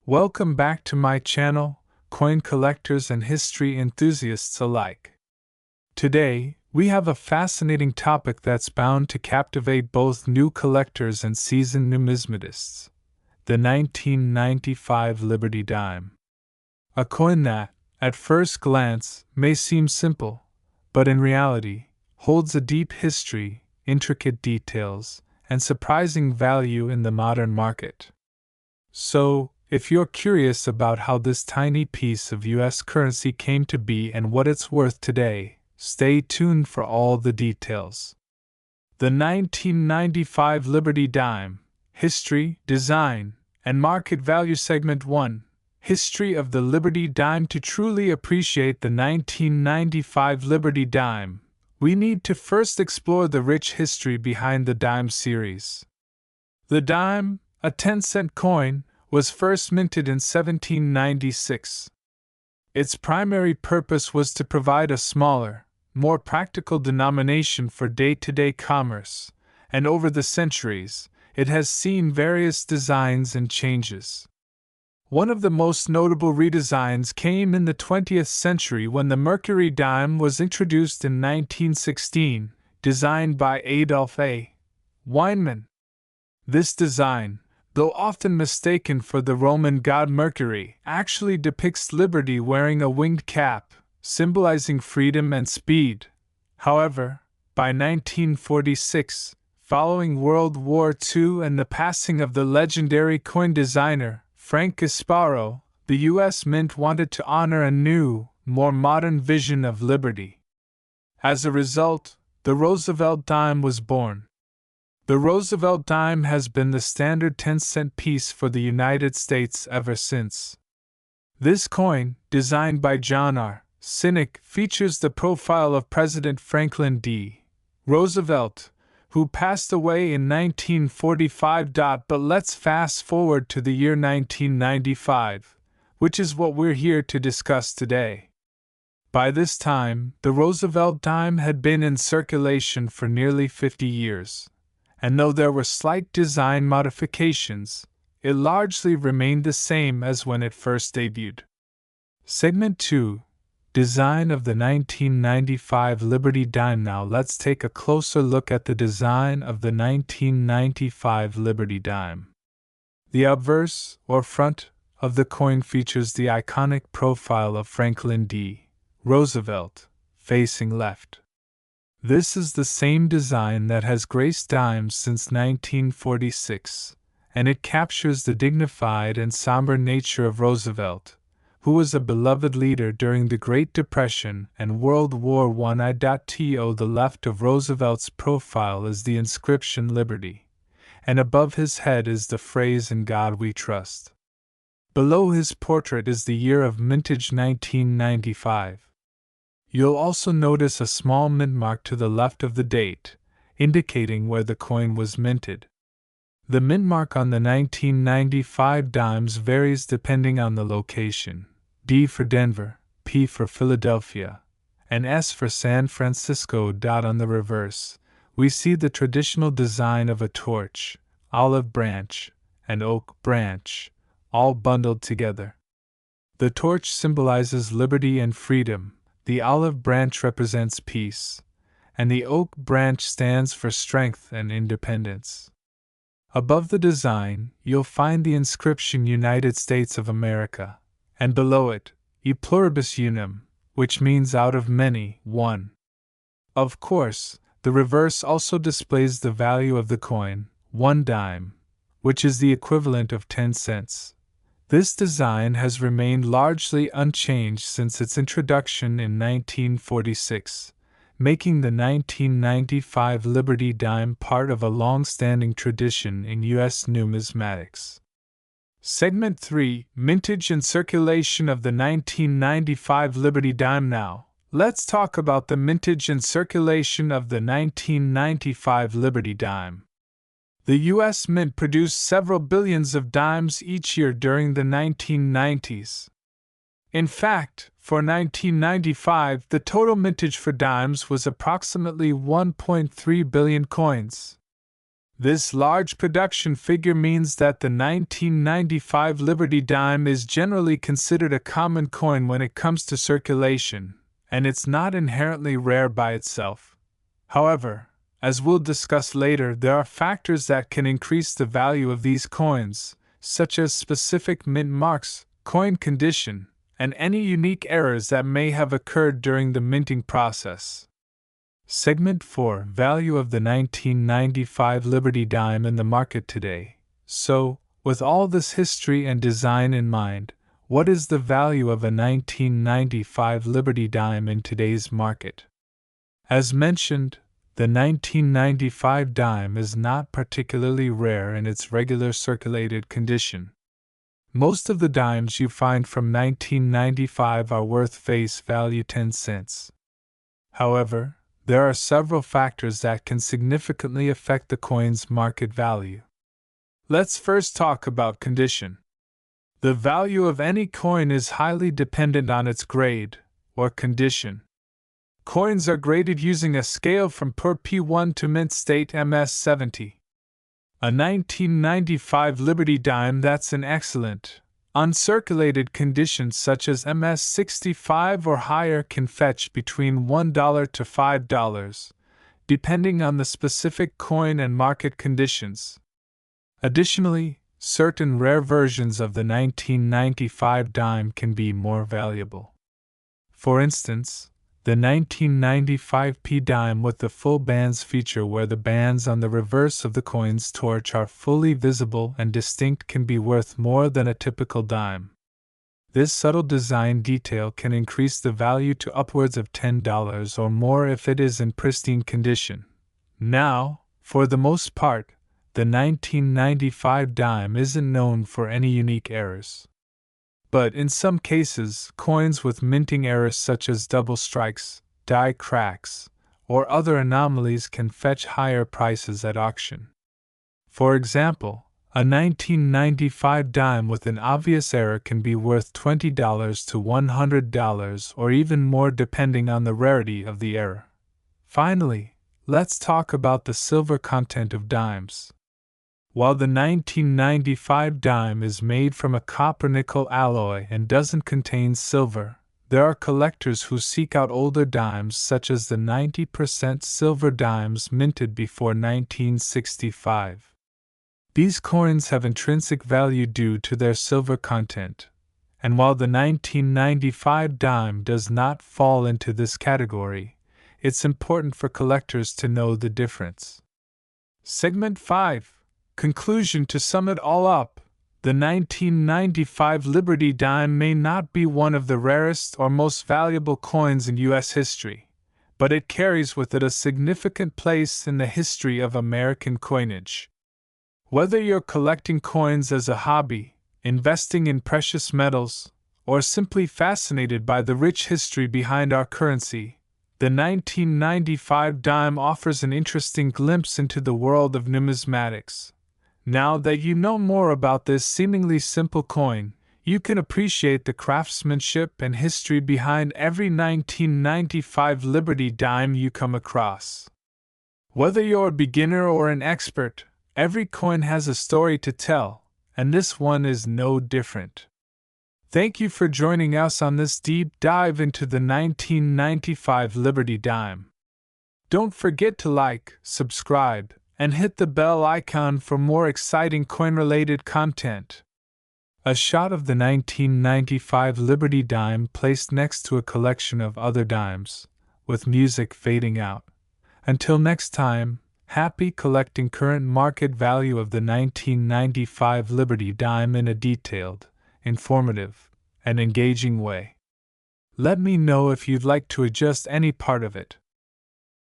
Welcome back to my channel, coin collectors and history enthusiasts alike. Today, we have a fascinating topic that's bound to captivate both new collectors and seasoned numismatists: the 1995 Liberty Dime. A coin that, at first glance, may seem simple, but in reality, holds a deep history, intricate details, and surprising value in the modern market. So, if you're curious about how this tiny piece of US currency came to be and what it's worth today, stay tuned for all the details. The 1995 Liberty Dime: History, Design, and Market Value. Segment 1: History of the Liberty Dime. To truly appreciate the 1995 Liberty Dime, we need to first explore the rich history behind the dime series. The dime, a 10-cent coin, was first minted in 1796. Its primary purpose was to provide a smaller, more practical denomination for day-to-day commerce, and over the centuries, it has seen various designs and changes. One of the most notable redesigns came in the 20th century when the Mercury dime was introduced in 1916, designed by Adolf A. Weinman. This design, though often mistaken for the Roman god Mercury, actually depicts Liberty wearing a winged cap, symbolizing freedom and speed. However, by 1946, following World War II and the passing of the legendary coin designer Frank Gasparo, the U.S. Mint wanted to honor a new, more modern vision of liberty. As a result, the Roosevelt dime was born. The Roosevelt dime has been the standard 10-cent piece for the United States ever since. This coin, designed by John R. Sinek, features the profile of President Franklin D. Roosevelt, who passed away in 1945. But let's fast forward to the year 1995, which is what we're here to discuss today. By this time, the Roosevelt dime had been in circulation for nearly 50 years. And though there were slight design modifications, it largely remained the same as when it first debuted. Segment 2: Design of the 1995 Liberty Dime. Now let's take a closer look at the design of the 1995 Liberty Dime. The obverse, or front, of the coin features the iconic profile of Franklin D. Roosevelt, facing left. This is the same design that has graced dimes since 1946, and it captures the dignified and somber nature of Roosevelt, who was a beloved leader during the Great Depression and World War I. To the left of Roosevelt's profile is the inscription Liberty, and above his head is the phrase "In God We Trust." Below his portrait is the year of mintage, 1995. You'll also notice a small mint mark to the left of the date, indicating where the coin was minted. The mint mark on the 1995 dimes varies depending on the location: D for Denver, P for Philadelphia, and S for San Francisco. On the reverse, we see the traditional design of a torch, olive branch, and oak branch, all bundled together. The torch symbolizes liberty and freedom, the olive branch represents peace, and the oak branch stands for strength and independence. Above the design, you'll find the inscription United States of America, and below it, E pluribus unum, which means out of many, one. Of course, the reverse also displays the value of the coin, 1 dime, which is the equivalent of 10 cents. This design has remained largely unchanged since its introduction in 1946. Making the 1995 Liberty Dime part of a long-standing tradition in U.S. numismatics. Segment 3: Mintage and circulation of the 1995 Liberty Dime. Now, let's talk about the mintage and circulation of the 1995 Liberty Dime. The U.S. Mint produced several billions of dimes each year during the 1990s. In fact, for 1995, the total mintage for dimes was approximately 1.3 billion coins. This large production figure means that the 1995 Liberty dime is generally considered a common coin when it comes to circulation, and it's not inherently rare by itself. However, as we'll discuss later, there are factors that can increase the value of these coins, such as specific mint marks, coin condition, and any unique errors that may have occurred during the minting process. Segment 4: Value of the 1995 Liberty dime in the market today. So, with all this history and design in mind, what is the value of a 1995 Liberty dime in today's market? As mentioned, the 1995 dime is not particularly rare in its regular circulated condition. Most of the dimes you find from 1995 are worth face value 10 cents. However, there are several factors that can significantly affect the coin's market value. Let's first talk about condition. The value of any coin is highly dependent on its grade, or condition. Coins are graded using a scale from per P1 to mint state MS-70. A 1995 Liberty dime that's in excellent, uncirculated condition such as MS-65 or higher can fetch between $1 to $5, depending on the specific coin and market conditions. Additionally, certain rare versions of the 1995 dime can be more valuable. For instance, the 1995 P dime with the full bands feature where the bands on the reverse of the coin's torch are fully visible and distinct can be worth more than a typical dime. This subtle design detail can increase the value to upwards of $10 or more if it is in pristine condition. Now, for the most part, the 1995 dime isn't known for any unique errors. But in some cases, coins with minting errors such as double strikes, die cracks, or other anomalies can fetch higher prices at auction. For example, a 1995 dime with an obvious error can be worth $20 to $100 or even more depending on the rarity of the error. Finally, let's talk about the silver content of dimes. While the 1995 dime is made from a copper-nickel alloy and doesn't contain silver, there are collectors who seek out older dimes such as the 90% silver dimes minted before 1965. These coins have intrinsic value due to their silver content, and while the 1995 dime does not fall into this category, it's important for collectors to know the difference. Segment 5. Conclusion: to sum it all up, the 1995 Liberty dime may not be one of the rarest or most valuable coins in U.S. history, but it carries with it a significant place in the history of American coinage. Whether you're collecting coins as a hobby, investing in precious metals, or simply fascinated by the rich history behind our currency, the 1995 dime offers an interesting glimpse into the world of numismatics. Now that you know more about this seemingly simple coin, you can appreciate the craftsmanship and history behind every 1995 Liberty dime you come across. Whether you're a beginner or an expert, every coin has a story to tell, and this one is no different. Thank you for joining us on this deep dive into the 1995 Liberty dime. Don't forget to like, subscribe, and hit the bell icon for more exciting coin-related content. A shot of the 1995 Liberty dime placed next to a collection of other dimes, with music fading out. Until next time, happy collecting. Current market value of the 1995 Liberty dime in a detailed, informative, and engaging way. Let me know if you'd like to adjust any part of it.